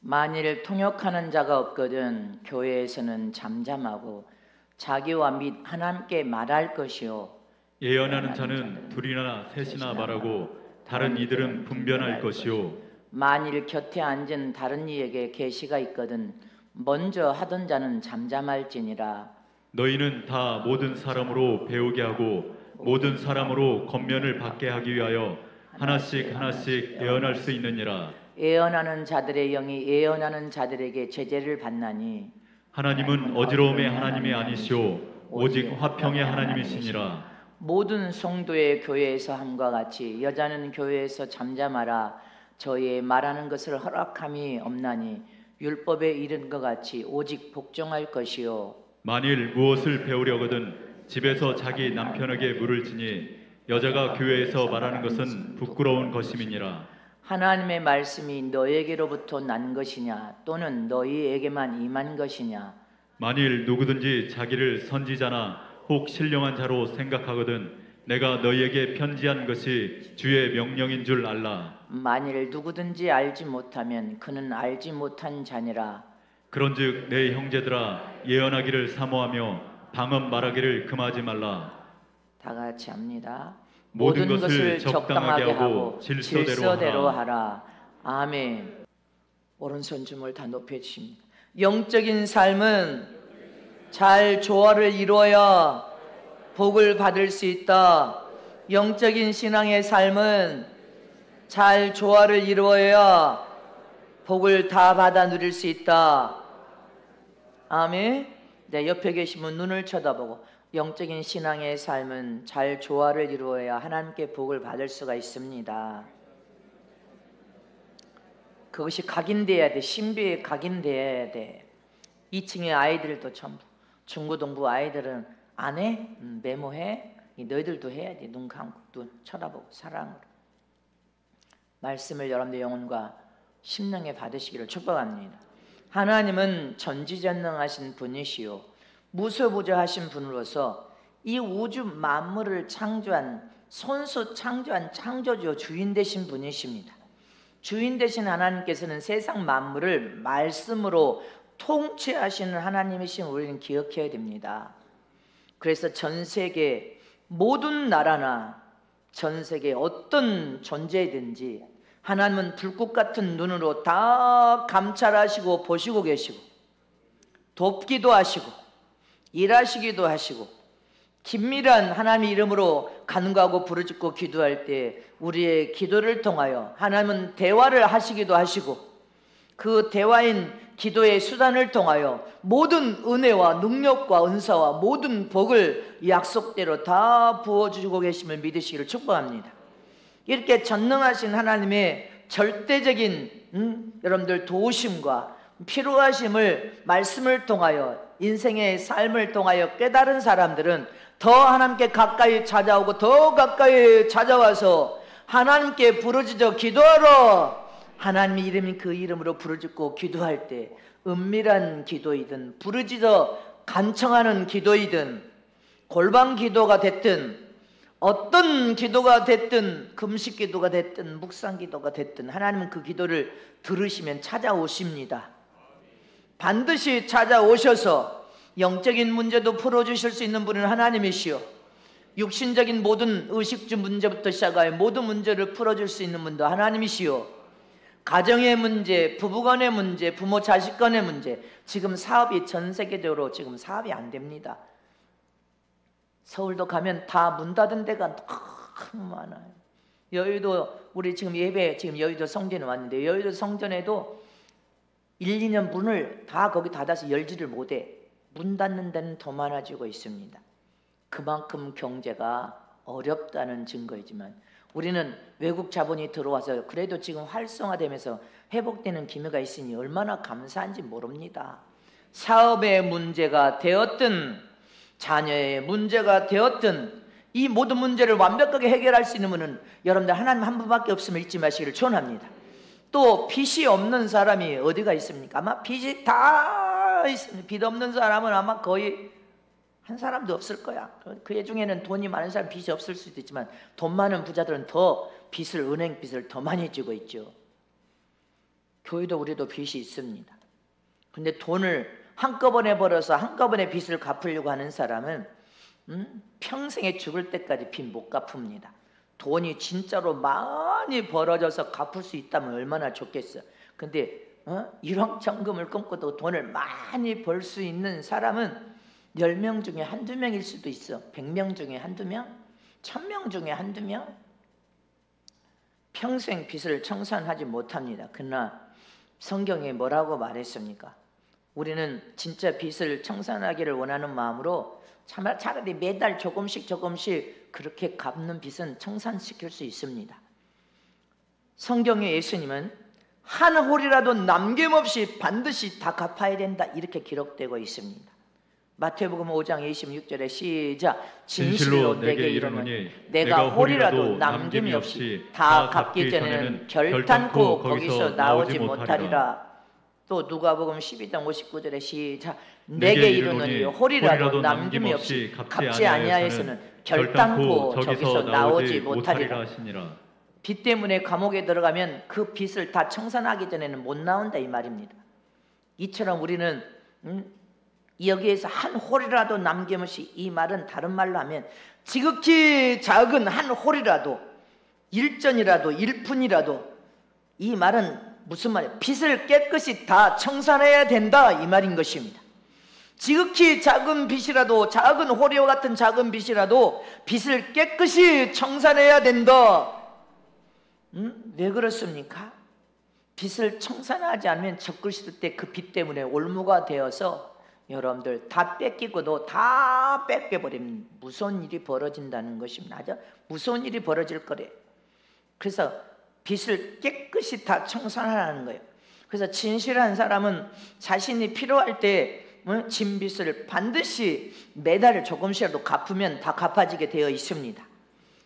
만일 통역하는 자가 없거든 교회에서는 잠잠하고 자기와 및 하나님께 말할 것이요 예언하는 자는 둘이나 셋이나 말하고 다른 이들은 분변할 것이요 만일 곁에 앉은 다른 이에게 계시가 있거든 먼저 하던 자는 잠잠할지니라. 너희는 다 모든 사람으로 배우게 하고 모든 사람으로 권면을 받게 하기 위하여 하나씩 하나씩 예언할 수 있느니라. 예언하는 자들의 영이 예언하는 자들에게 제재를 받나니 하나님은 어지러움의 하나님이 아니시오 오직 화평의 하나님이시니라. 모든 성도의 교회에서 함과 같이 여자는 교회에서 잠잠하라. 저희의 말하는 것을 허락함이 없나니 율법에 이른 것 같이 오직 복종할 것이요 만일 무엇을 배우려거든 집에서 자기 남편에게 물을 지니 여자가 교회에서 말하는 것은 부끄러운 것임이니라. 하나님의 말씀이 너에게로부터 난 것이냐 또는 너희에게만 임한 것이냐. 만일 누구든지 자기를 선지자나 혹 신령한 자로 생각하거든 내가 너희에게 편지한 것이 주의 명령인 줄 알라. 만일 누구든지 알지 못하면 그는 알지 못한 자니라. 그런즉 내 형제들아 예언하기를 사모하며 방언 말하기를 금하지 말라. 다 같이 합니다. 모든 것을 적당하게 하고 질서대로 하라. 아멘. 오른손 주물 다 높여주십니다. 영적인 삶은 잘 조화를 이루어야 복을 받을 수 있다. 영적인 신앙의 삶은 잘 조화를 이루어야 복을 다 받아 누릴 수 있다. 아멘. 네, 옆에 계시면 눈을 쳐다보고 영적인 신앙의 삶은 잘 조화를 이루어야 하나님께 복을 받을 수가 있습니다. 그것이 각인돼야 돼. 신비에 각인돼야 돼. 2층의 아이들도 전부 중고등부 아이들은 안 해? 메모해? 너희들도 해야 돼. 눈 감고 눈 쳐다보고 사랑으로 말씀을 여러분의 영혼과 심령에 받으시기를 축복합니다. 하나님은 전지전능하신 분이시요 무소부재하신 분으로서 이 우주 만물을 창조한 손수 창조한 창조주 주인 되신 분이십니다. 주인 되신 하나님께서는 세상 만물을 말씀으로 통치하시는 하나님이신 우리는 기억해야 됩니다. 그래서 전 세계 모든 나라나 전 세계 어떤 존재든지 하나님은 불꽃 같은 눈으로 다 감찰하시고 보시고 계시고 돕기도 하시고 일하시기도 하시고 긴밀한 하나님의 이름으로 간구하고 부르짖고 기도할 때 우리의 기도를 통하여 하나님은 대화를 하시기도 하시고 그 대화인 기도의 수단을 통하여 모든 은혜와 능력과 은사와 모든 복을 약속대로 다 부어주시고 계심을 믿으시기를 축복합니다. 이렇게 전능하신 하나님의 절대적인 여러분들 도우심과 필요하심을 말씀을 통하여 인생의 삶을 통하여 깨달은 사람들은 더 하나님께 가까이 찾아오고 더 가까이 찾아와서 하나님께 부르짖어 기도하러 하나님의 이름인 그 이름으로 부르짖고 기도할 때 은밀한 기도이든 부르짖어 간청하는 기도이든 골방 기도가 됐든 어떤 기도가 됐든 금식 기도가 됐든 묵상 기도가 됐든 하나님은 그 기도를 들으시면 찾아오십니다. 반드시 찾아오셔서 영적인 문제도 풀어주실 수 있는 분은 하나님이시요 육신적인 모든 의식주 문제부터 시작하여 모든 문제를 풀어줄 수 있는 분도 하나님이시요 가정의 문제, 부부간의 문제, 부모 자식 간의 문제 지금 사업이 전 세계적으로 지금 사업이 안 됩니다. 서울도 가면 다 문 닫은 데가 너무 많아요. 여의도 우리 지금 예배 지금 여의도 성전에 왔는데 여의도 성전에도 1, 2년 문을 다 거기 닫아서 열지를 못해. 문 닫는 데는 더 많아지고 있습니다. 그만큼 경제가 어렵다는 증거이지만 우리는 외국 자본이 들어와서 그래도 지금 활성화되면서 회복되는 기미가 있으니 얼마나 감사한지 모릅니다. 사업의 문제가 되었든 자녀의 문제가 되었든 이 모든 문제를 완벽하게 해결할 수 있는 분은 여러분들 하나님 한 분밖에 없음을 잊지 마시기를 축원합니다. 또 빚이 없는 사람이 어디가 있습니까? 아마 빚이 다 있습니다. 빚 없는 사람은 아마 거의 한 사람도 없을 거야. 그 중에는 돈이 많은 사람 빚이 없을 수도 있지만 돈 많은 부자들은 더 빚을 은행 빚을 더 많이 지고 있죠. 교회도 우리도 빚이 있습니다. 근데 돈을 한꺼번에 벌어서 한꺼번에 빚을 갚으려고 하는 사람은 평생에 죽을 때까지 빚 못 갚습니다. 돈이 진짜로 많이 벌어져서 갚을 수 있다면 얼마나 좋겠어. 근데 일확천금을 꿈꿔도 돈을 많이 벌 수 있는 사람은 10명 중에 한두 명일 수도 있어. 100명 중에 한두 명? 1000명 중에 한두 명? 평생 빚을 청산하지 못합니다. 그러나 성경에 뭐라고 말했습니까? 우리는 진짜 빚을 청산하기를 원하는 마음으로 차라리 매달 조금씩 그렇게 갚는 빚은 청산시킬 수 있습니다. 성경에 예수님은 한 홀이라도 남김없이 반드시 다 갚아야 된다 이렇게 기록되고 있습니다. 마태복음 5장 26절에 시작. 진실로 내게 이르노니 내가 홀이라도 남김이 없이 다 갚기 전에는 결단코 거기서 나오지 못하리라. 또 누가복음 12장 59절에 시작. 내게 이르노니 홀이라도 남김이 없이 갚지 아니하여서는 결단코 저기서 나오지 못하리라. 빚 때문에 감옥에 들어가면 그 빚을 다 청산하기 전에는 못 나온다 이 말입니다. 이처럼 우리는 여기에서 한 홀이라도 남김없이, 이 말은 다른 말로 하면 지극히 작은 한 홀이라도, 일전이라도, 일푼이라도, 이 말은 무슨 말이에요? 빚을 깨끗이 다 청산해야 된다 이 말인 것입니다. 지극히 작은 빚이라도, 작은 홀이와 같은 작은 빚이라도 빚을 깨끗이 청산해야 된다. 왜 그렇습니까? 빚을 청산하지 않으면 적그리스도 때 그 빚 때문에 올무가 되어서 여러분들 다 뺏기고도 다 뺏겨버리면 무서운 일이 벌어진다는 것입니다. 아주 무서운 일이 벌어질 거래요. 그래서 빚을 깨끗이 다 청산하라는 거예요. 그래서 진실한 사람은 자신이 필요할 때 진 빚을 반드시 매달 조금씩이라도 갚으면 다 갚아지게 되어 있습니다.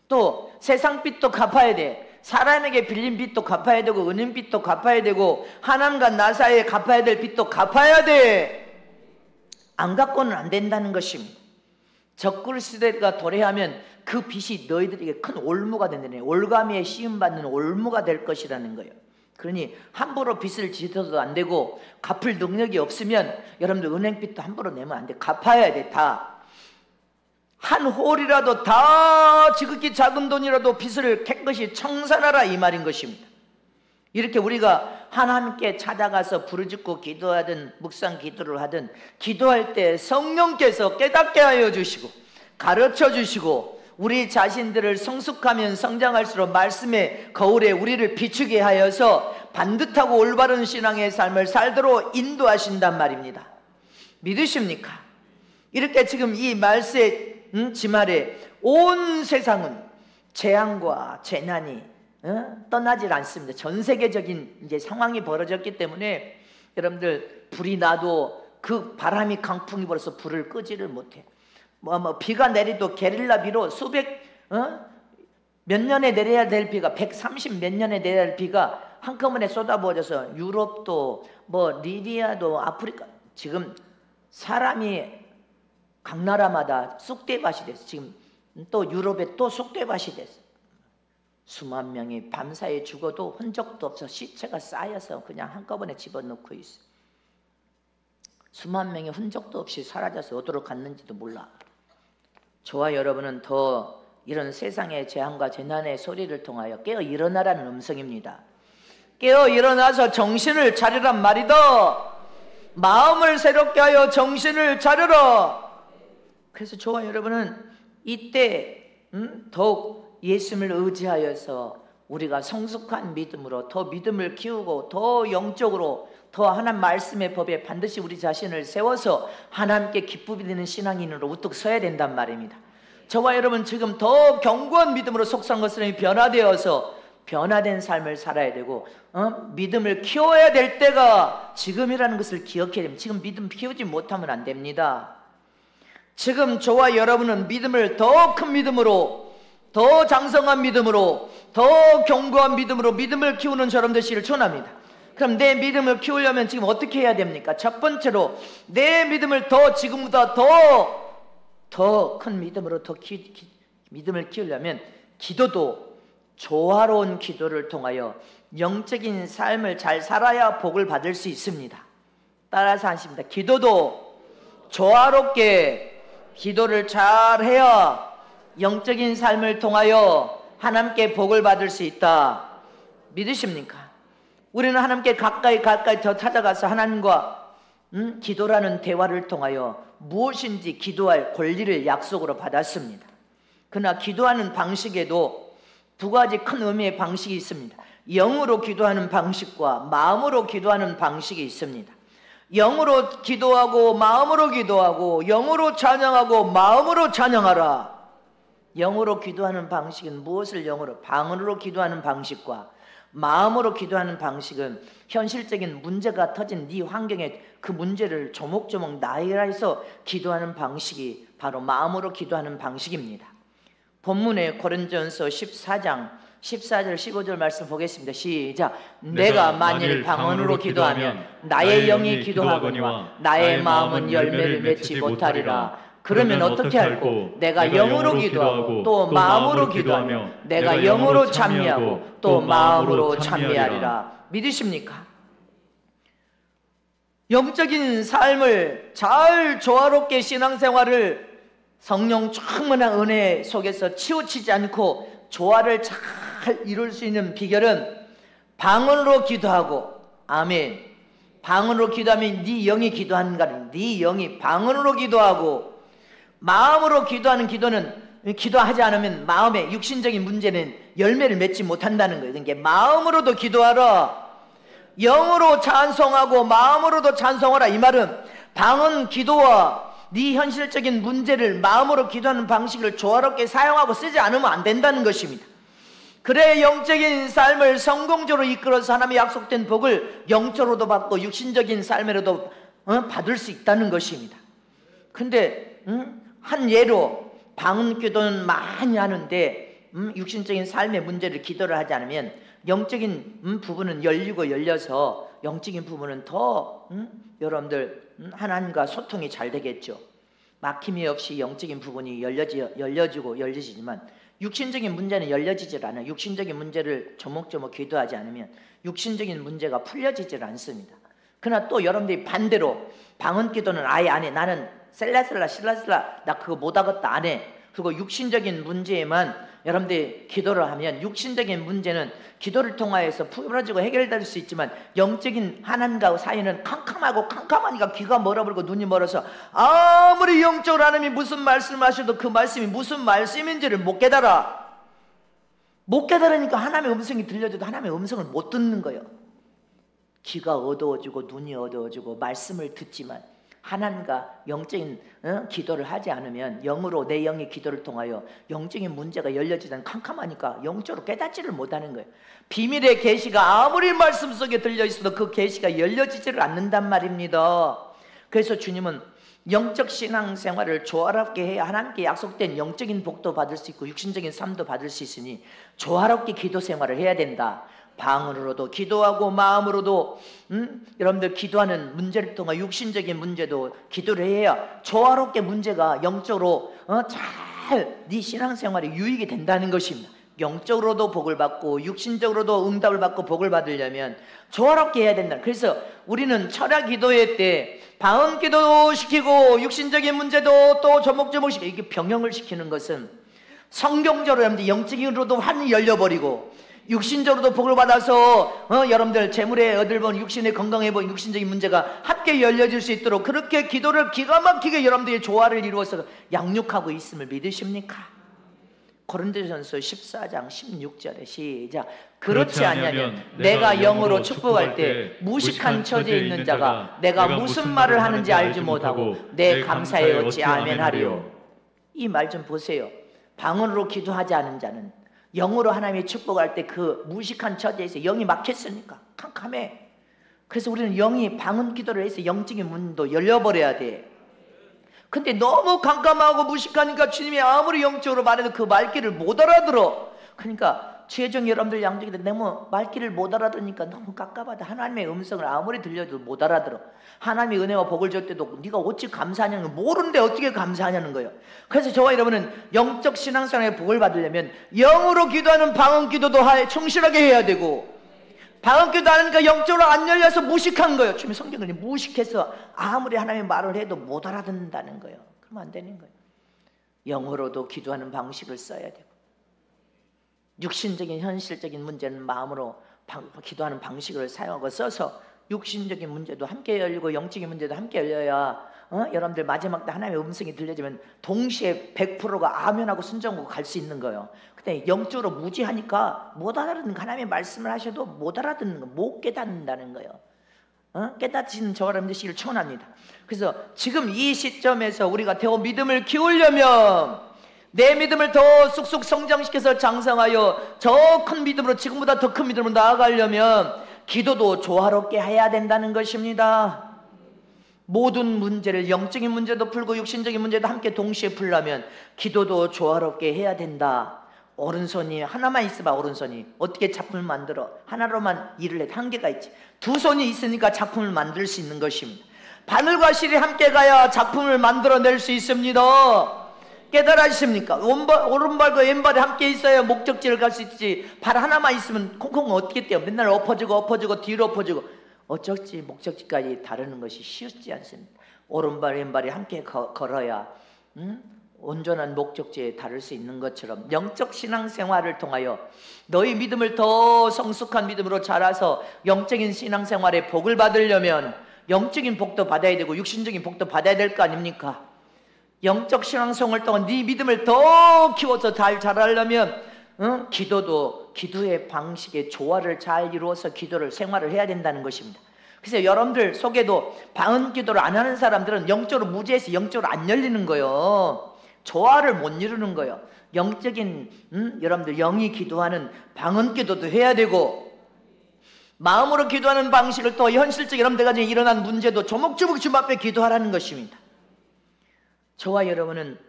또 세상 빚도 갚아야 돼. 사람에게 빌린 빚도 갚아야 되고, 은행 빚도 갚아야 되고, 하나님과 나 사이에 갚아야 될 빚도 갚아야 돼. 안 갚고는 안 된다는 것입니다. 적그리스도가 도래하면 그 빚이 너희들에게 큰 올무가 된다네. 올가미에 시험받는 올무가 될 것이라는 거예요. 그러니 함부로 빚을 지어도 안 되고, 갚을 능력이 없으면 여러분들 은행빚도 함부로 내면 안 돼. 갚아야 돼. 다 한 홀이라도, 다 지극히 작은 돈이라도 빚을 깨끗이 청산하라 이 말인 것입니다. 이렇게 우리가 하나님께 찾아가서 부르짖고 기도하든 묵상 기도를 하든, 기도할 때 성령께서 깨닫게 하여 주시고 가르쳐 주시고 우리 자신들을 성숙하면 성장할수록 말씀의 거울에 우리를 비추게 하여서 반듯하고 올바른 신앙의 삶을 살도록 인도하신단 말입니다. 믿으십니까? 이렇게 지금 이 말세 지말에 온 세상은 재앙과 재난이 떠나질 않습니다. 전 세계적인 이제 상황이 벌어졌기 때문에 여러분들 불이 나도 그 바람이 강풍이 불어서 불을 끄지를 못해. 비가 내리도 게릴라 비로 몇 년에 내려야 될 비가 130 몇 년에 내려야 될 비가 한꺼번에 쏟아부어져서 유럽도 리비아도 아프리카, 지금 사람이 각 나라마다 쑥대밭이 됐어. 지금 또 유럽에 또 쑥대밭이 됐어. 수만 명이 밤사이에 죽어도 흔적도 없어 시체가 쌓여서 그냥 한꺼번에 집어넣고 있어. 수만 명이 흔적도 없이 사라져서 어디로 갔는지도 몰라. 저와 여러분은 더 이런 세상의 재앙과 재난의 소리를 통하여 깨어 일어나라는 음성입니다. 깨어 일어나서 정신을 차리란 말이다. 마음을 새롭게 하여 정신을 차려라. 그래서 저와 여러분은 이때 더욱 예수님을 의지하여서 우리가 성숙한 믿음으로 더 믿음을 키우고 더 영적으로 더 하나님 말씀의 법에 반드시 우리 자신을 세워서 하나님께 기쁨이 되는 신앙인으로 우뚝 서야 된단 말입니다. 저와 여러분 지금 더 견고한 믿음으로 속성 것을 변화되어서 변화된 삶을 살아야 되고 믿음을 키워야 될 때가 지금이라는 것을 기억해야 됩니다. 지금 믿음 키우지 못하면 안 됩니다. 지금 저와 여러분은 믿음을 더 큰 믿음으로, 더 장성한 믿음으로, 더 견고한 믿음으로 믿음을 키우는 사람 되시기를 축원합니다. 그럼 내 믿음을 키우려면 지금 어떻게 해야 됩니까? 첫 번째로 내 믿음을 더 지금보다 더 큰 믿음으로 믿음을 키우려면 기도도 조화로운 기도를 통하여 영적인 삶을 잘 살아야 복을 받을 수 있습니다. 따라서 하십니다. 기도도 조화롭게 기도를 잘 해야 영적인 삶을 통하여 하나님께 복을 받을 수 있다. 믿으십니까? 우리는 하나님께 가까이 더 찾아가서 하나님과 기도라는 대화를 통하여 무엇인지 기도할 권리를 약속으로 받았습니다. 그러나 기도하는 방식에도 두 가지 큰 의미의 방식이 있습니다. 영으로 기도하는 방식과 마음으로 기도하는 방식이 있습니다. 영으로 기도하고 마음으로 기도하고 영으로 찬양하고 마음으로 찬양하라. 영으로 기도하는 방식은 무엇을 영으로? 방언으로 기도하는 방식과 마음으로 기도하는 방식은 현실적인 문제가 터진 네 환경에 그 문제를 조목조목 나열해서 기도하는 방식이 바로 마음으로 기도하는 방식입니다. 본문의 고린도전서 14장 14절 15절 말씀 보겠습니다. 시작. 내가 만일 방언으로 기도하면 나의 영이 기도하거니와 나의 마음은 열매를 맺지 못하리라. 그러면 어떻게 할꼬? 내가 영으로 기도하고 또 마음으로 기도하며 내가 영으로 찬미하고 또 마음으로 찬미하리라. 믿으십니까? 영적인 삶을 잘 조화롭게 신앙생활을 성령 충만한 은혜 속에서 치우치지 않고 조화를 잘 이룰 수 있는 비결은 방언으로 기도하고, 아멘, 방언으로 기도하면 네 영이 기도하는 거는 네 영이 방언으로 기도하고, 마음으로 기도하는 기도는 기도하지 않으면 마음의 육신적인 문제는 열매를 맺지 못한다는 거예요. 그러니까 마음으로도 기도하라, 영으로 찬송하고 마음으로도 찬송하라. 이 말은 방언 기도와 네 현실적인 문제를 마음으로 기도하는 방식을 조화롭게 사용하고 쓰지 않으면 안 된다는 것입니다. 그래 영적인 삶을 성공적으로 이끌어서 하나님의 약속된 복을 영적으로도 받고 육신적인 삶으로도 받을 수 있다는 것입니다. 근데 한 예로 방언 기도는 많이 하는데 육신적인 삶의 문제를 기도를 하지 않으면 영적인 부분은 열려서 영적인 부분은 더 여러분들 하나님과 소통이 잘 되겠죠. 막힘이 없이 영적인 부분이 열려지지만 육신적인 문제는 열려지질 않아요. 육신적인 문제를 조목조목 기도하지 않으면 육신적인 문제가 풀려지질 않습니다. 그러나 또 여러분들이 반대로 방언 기도는 아예 안 해. 나는 실라슬라 나 그거 못하겠다 안 해. 그리고 육신적인 문제에만 여러분들이 기도를 하면 육신적인 문제는 기도를 통하여서 풀어지고 해결될 수 있지만 영적인 하나님과 사이는 캄캄하니까 귀가 멀어버리고 눈이 멀어서 아무리 영적으로 하나님이 무슨 말씀을 하셔도 그 말씀이 무슨 말씀인지를 못 깨달으니까 하나님의 음성이 들려줘도 하나님의 음성을 못 듣는 거예요. 귀가 어두워지고 눈이 어두워지고 말씀을 듣지만 하나님과 영적인 기도를 하지 않으면 영으로 내 영의 기도를 통하여 영적인 문제가 열려지지 캄캄하니까 영적으로 깨닫지를 못하는 거예요. 비밀의 계시가 아무리 말씀 속에 들려있어도 그 계시가 열려지지를 않는단 말입니다. 그래서 주님은 영적 신앙생활을 조화롭게 해야 하나님께 약속된 영적인 복도 받을 수 있고 육신적인 삶도 받을 수 있으니 조화롭게 기도 생활을 해야 된다. 방언으로도 기도하고 마음으로도 여러분들 기도하는 문제를 통해 육신적인 문제도 기도를 해야 조화롭게 문제가 영적으로 잘 네 신앙생활에 유익이 된다는 것입니다. 영적으로도 복을 받고 육신적으로도 응답을 받고 복을 받으려면 조화롭게 해야 된다. 그래서 우리는 철야 기도회 때 방언 기도도 시키고 육신적인 문제도 또 조목조목 시키고 이게 병행을 시키는 것은 성경적으로 여러분들 영적으로도 환히 열려버리고 육신적으로도 복을 받아서 여러분들 재물에 얻을 본 육신에 건강해 본 육신적인 문제가 함께 열려질 수 있도록 그렇게 기도를 기가 막히게 여러분들의 조화를 이루어서 양육하고 있음을 믿으십니까? 고린도전서 14장 16절에 시작. 그렇지 않으면 내가 영으로 축복할 때 무식한 처지에 있는 자가 내가 무슨 말을 하는지 알지 못하고 내 감사에 어찌 아멘하리요. 이 말 좀 보세요. 방언으로 기도하지 않은 자는 영으로 하나님의 축복할 때 그 무식한 처지에서 영이 막혔으니까 캄캄해. 그래서 우리는 영이 방언 기도를 해서 영적인 문도 열려버려야 돼. 근데 너무 깜깜하고 무식하니까 주님이 아무리 영적으로 말해도 그 말귀를 못 알아들어. 그러니까 주의종 여러분들 양쪽인데 너무 말귀를 못 알아들으니까 너무 깝깝하다. 하나님의 음성을 아무리 들려도 못 알아들어. 하나님의 은혜와 복을 줄 때도 네가 어찌 감사하냐는 거 모르는데 어떻게 감사하냐는 거예요. 그래서 저와 여러분은 영적 신앙생활의 복을 받으려면 영으로 기도하는 방언 기도도 충실하게 해야 되고 방언기도 하니까 영적으로 안 열려서 무식한 거예요. 주님 성경을 무식해서 아무리 하나님의 말을 해도 못 알아듣는다는 거예요. 그러면 안 되는 거예요. 영어로도 기도하는 방식을 써야 되고, 육신적인 현실적인 문제는 마음으로 기도하는 방식을 사용하고 써서 육신적인 문제도 함께 열리고 영적인 문제도 함께 열려야 여러분들 마지막 때 하나님의 음성이 들려지면 동시에 100%가 아멘하고 순종하고 갈 수 있는 거예요. 근데 영적으로 무지하니까 못 알아듣는 거, 하나님의 말씀을 하셔도 못 알아듣는 거, 못 깨닫는다는 거예요. 깨닫지는 저와 여러분들 되시기를 축원합니다. 그래서 지금 이 시점에서 우리가 더 믿음을 키우려면, 내 믿음을 더 쑥쑥 성장시켜서 장성하여 더 큰 믿음으로, 지금보다 더 큰 믿음으로 나아가려면 기도도 조화롭게 해야 된다는 것입니다. 모든 문제를, 영적인 문제도 풀고 육신적인 문제도 함께 동시에 풀려면 기도도 조화롭게 해야 된다. 오른손이 하나만 있어봐. 오른손이 어떻게 작품을 만들어? 하나로만 일을 해. 한계가 있지. 두 손이 있으니까 작품을 만들 수 있는 것입니다. 바늘과 실이 함께 가야 작품을 만들어낼 수 있습니다. 깨달으십니까? 오른발과 왼발이 함께 있어야 목적지를 갈 수 있지. 발 하나만 있으면 콩콩 어떻게 뛰어? 맨날 엎어지고 뒤로 엎어지고. 어쩌지 목적지까지 다루는 것이 쉽지 않습니다. 오른발 왼발이 함께 걸어야 온전한 목적지에 다룰 수 있는 것처럼, 영적 신앙생활을 통하여 너희 믿음을 더 성숙한 믿음으로 자라서 영적인 신앙생활에 복을 받으려면 영적인 복도 받아야 되고 육신적인 복도 받아야 될 거 아닙니까? 영적 신앙생활을 통한 네 믿음을 더 키워서 잘 자라려면 기도도 기도의 방식의 조화를 잘 이루어서 기도를 생활을 해야 된다는 것입니다. 그래서 여러분들 속에도 방언 기도를 안 하는 사람들은 영적으로 무지해서 영적으로 안 열리는 거예요. 조화를 못 이루는 거예요. 영적인 여러분들 영이 기도하는 방언 기도도 해야 되고, 마음으로 기도하는 방식을 또 현실적 여러분들 가정에 일어난 문제도 조목조목 주님 앞에 기도하라는 것입니다. 저와 여러분은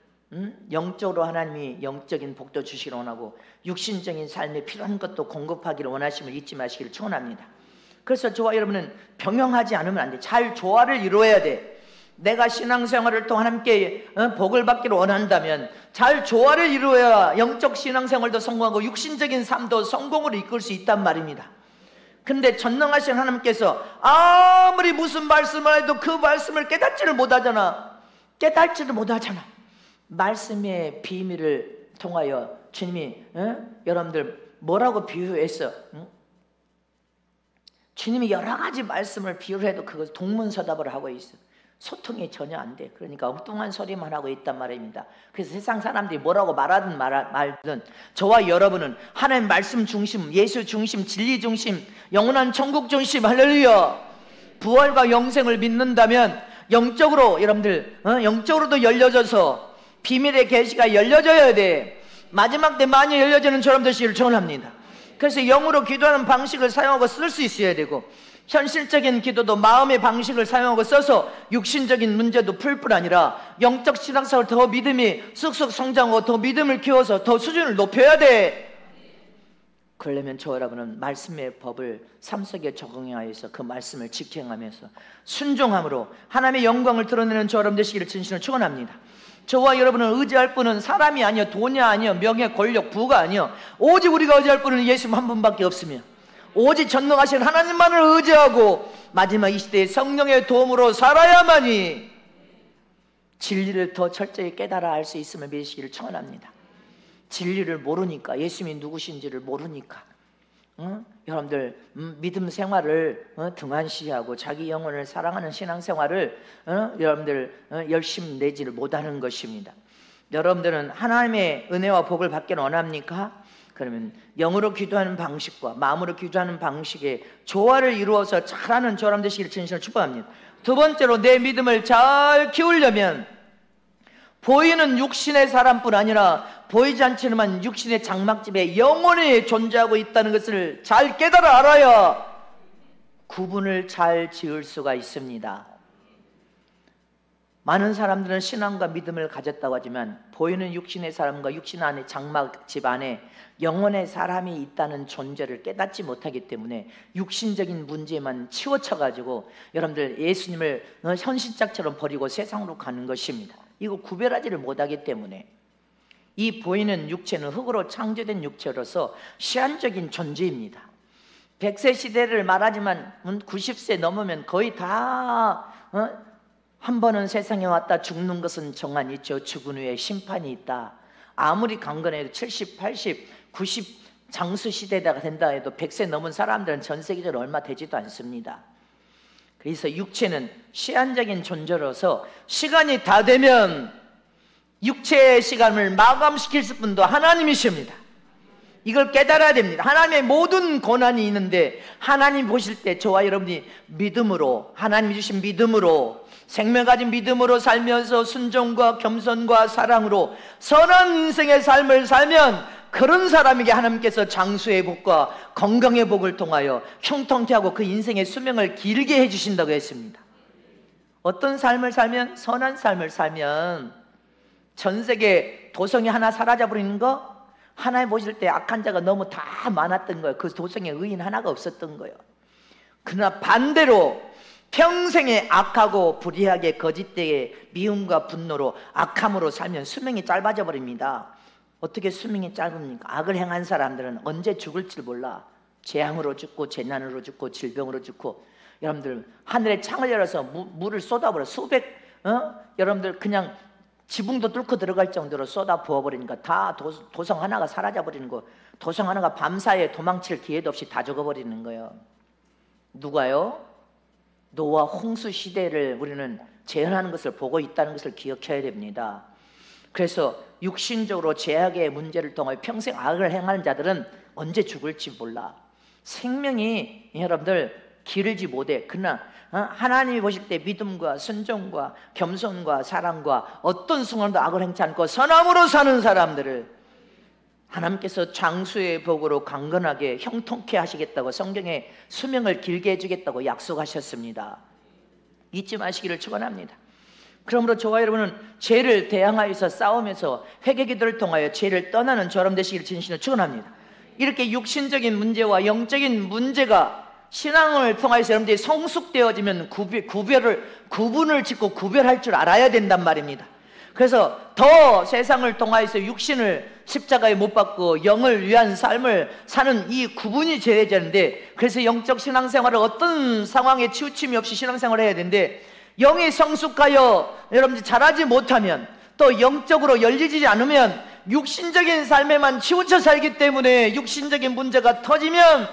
영적으로 하나님이 영적인 복도 주시기를 원하고 육신적인 삶에 필요한 것도 공급하기를 원하심을 잊지 마시기를 축원합니다. 그래서 저와 여러분은 병행하지 않으면 안 돼. 잘 조화를 이루어야 돼. 내가 신앙생활을 통해 함께 복을 받기를 원한다면 잘 조화를 이루어야 영적 신앙생활도 성공하고 육신적인 삶도 성공으로 이끌 수 있단 말입니다. 근데 전능하신 하나님께서 아무리 무슨 말씀을 해도 그 말씀을 깨닫지를 못하잖아. 말씀의 비밀을 통하여 주님이 여러분들 뭐라고 비유했어? 주님이 여러 가지 말씀을 비유해도 그것 동문서답을 하고 있어. 소통이 전혀 안 돼. 그러니까 엉뚱한 소리만 하고 있단 말입니다. 그래서 세상 사람들이 뭐라고 말하든 말든 저와 여러분은 하나님 말씀 중심, 예수 중심, 진리 중심, 영원한 천국 중심, 할렐루야, 부활과 영생을 믿는다면 영적으로 여러분들 영적으로도 열려져서 비밀의 계시가 열려져야 돼. 마지막 때 많이 열려지는 저런 되시기를 축원합니다. 그래서 영으로 기도하는 방식을 사용하고 쓸 수 있어야 되고, 현실적인 기도도 마음의 방식을 사용하고 써서 육신적인 문제도 풀 뿐 아니라 영적 신앙생활 더 믿음이 쑥쑥 성장하고 더 믿음을 키워서 더 수준을 높여야 돼. 그러려면 저 여러분은 말씀의 법을 삶 속에 적용하여서 그 말씀을 직행하면서 순종함으로 하나님의 영광을 드러내는 저 여러분 되시기를 진심으로 축원합니다. 저와 여러분은 의지할 분은 사람이 아니요, 돈이 아니요, 명예, 권력, 부가 아니요, 오직 우리가 의지할 분은 예수 한 분밖에 없으며 오직 전능하신 하나님만을 의지하고 마지막 이 시대에 성령의 도움으로 살아야만이 진리를 더 철저히 깨달아 알 수 있음을 믿으시기를 축원합니다. 진리를 모르니까, 예수님이 누구신지를 모르니까 여러분들 믿음 생활을 등한시하고 자기 영혼을 사랑하는 신앙생활을 여러분들 열심 내지를 못하는 것입니다. 여러분들은 하나님의 은혜와 복을 받기를 원합니까? 그러면 영으로 기도하는 방식과 마음으로 기도하는 방식의 조화를 이루어서 잘하는 저람 되시기를 진심으로 축복합니다. 두 번째로 내 믿음을 잘 키우려면 보이는 육신의 사람뿐 아니라 보이지 않지만 육신의 장막집에 영혼이 존재하고 있다는 것을 잘 깨달아 알아야 구분을 잘 지을 수가 있습니다. 많은 사람들은 신앙과 믿음을 가졌다고 하지만 보이는 육신의 사람과 육신 안에 장막집 안에 영혼의 사람이 있다는 존재를 깨닫지 못하기 때문에 육신적인 문제만 치우쳐가지고 여러분들 예수님을 현신짝처럼 버리고 세상으로 가는 것입니다. 이거 구별하지를 못하기 때문에 이 보이는 육체는 흙으로 창조된 육체로서 시한적인 존재입니다. 100세 시대를 말하지만 90세 넘으면 거의 다 한 번은 세상에 왔다 죽는 것은 정한 있죠. 죽은 후에 심판이 있다. 아무리 강건해도 70, 80, 90 장수 시대가 된다 해도 100세 넘은 사람들은 전 세계적으로 얼마 되지도 않습니다. 그래서 육체는 시한적인 존재로서 시간이 다 되면 육체의 시간을 마감시킬 분도 하나님이십니다. 이걸 깨달아야 됩니다. 하나님의 모든 고난이 있는데 하나님 보실 때 저와 여러분이 믿음으로, 하나님이 주신 믿음으로, 생명 가진 믿음으로 살면서 순종과 겸손과 사랑으로 선한 인생의 삶을 살면 그런 사람에게 하나님께서 장수의 복과 건강의 복을 통하여 형통케 하고 그 인생의 수명을 길게 해주신다고 했습니다. 어떤 삶을 살면, 선한 삶을 살면 전 세계 도성이 하나 사라져버리는 거, 하나님 보실 때 악한 자가 너무 다 많았던 거예요. 그 도성에 의인 하나가 없었던 거예요. 그러나 반대로 평생에 악하고 불의하게 거짓되게 미움과 분노로 악함으로 살면 수명이 짧아져 버립니다. 어떻게 수명이 짧습니까? 악을 행한 사람들은 언제 죽을지 몰라. 재앙으로 죽고 재난으로 죽고 질병으로 죽고, 여러분들 하늘에 창을 열어서 물을 쏟아버려 여러분들 그냥 지붕도 뚫고 들어갈 정도로 쏟아 부어버리니까 다 도성 하나가 사라져버리는 거, 도성 하나가 밤사이에 도망칠 기회도 없이 다 죽어버리는 거예요. 누가요? 노아 홍수 시대를 우리는 재현하는 것을 보고 있다는 것을 기억해야 됩니다. 그래서 육신적으로 죄악의 문제를 통해 평생 악을 행하는 자들은 언제 죽을지 몰라. 생명이 여러분들 길지 못해. 그러나 하나님이 보실 때 믿음과 순종과 겸손과 사랑과 어떤 순간도 악을 행치 않고 선함으로 사는 사람들을 하나님께서 장수의 복으로 강건하게 형통케 하시겠다고 성경에 수명을 길게 해주겠다고 약속하셨습니다. 잊지 마시기를 축원합니다. 그러므로 저와 여러분은 죄를 대항하여서 싸우면서 회개기도를 통하여 죄를 떠나는 저럼 되시기를 진심으로 축원합니다. 이렇게 육신적인 문제와 영적인 문제가 신앙을 통해서 여러분들이 성숙되어지면 구분을 짓고 구별할 줄 알아야 된단 말입니다. 그래서 더 세상을 통하여서 육신을 십자가에 못 박고 영을 위한 삶을 사는 이 구분이 되어야되는데, 그래서 영적 신앙생활을 어떤 상황에 치우침이 없이 신앙생활을 해야 되는데, 영이 성숙하여 여러분들이 잘하지 못하면, 또 영적으로 열리지 않으면 육신적인 삶에만 치우쳐 살기 때문에 육신적인 문제가 터지면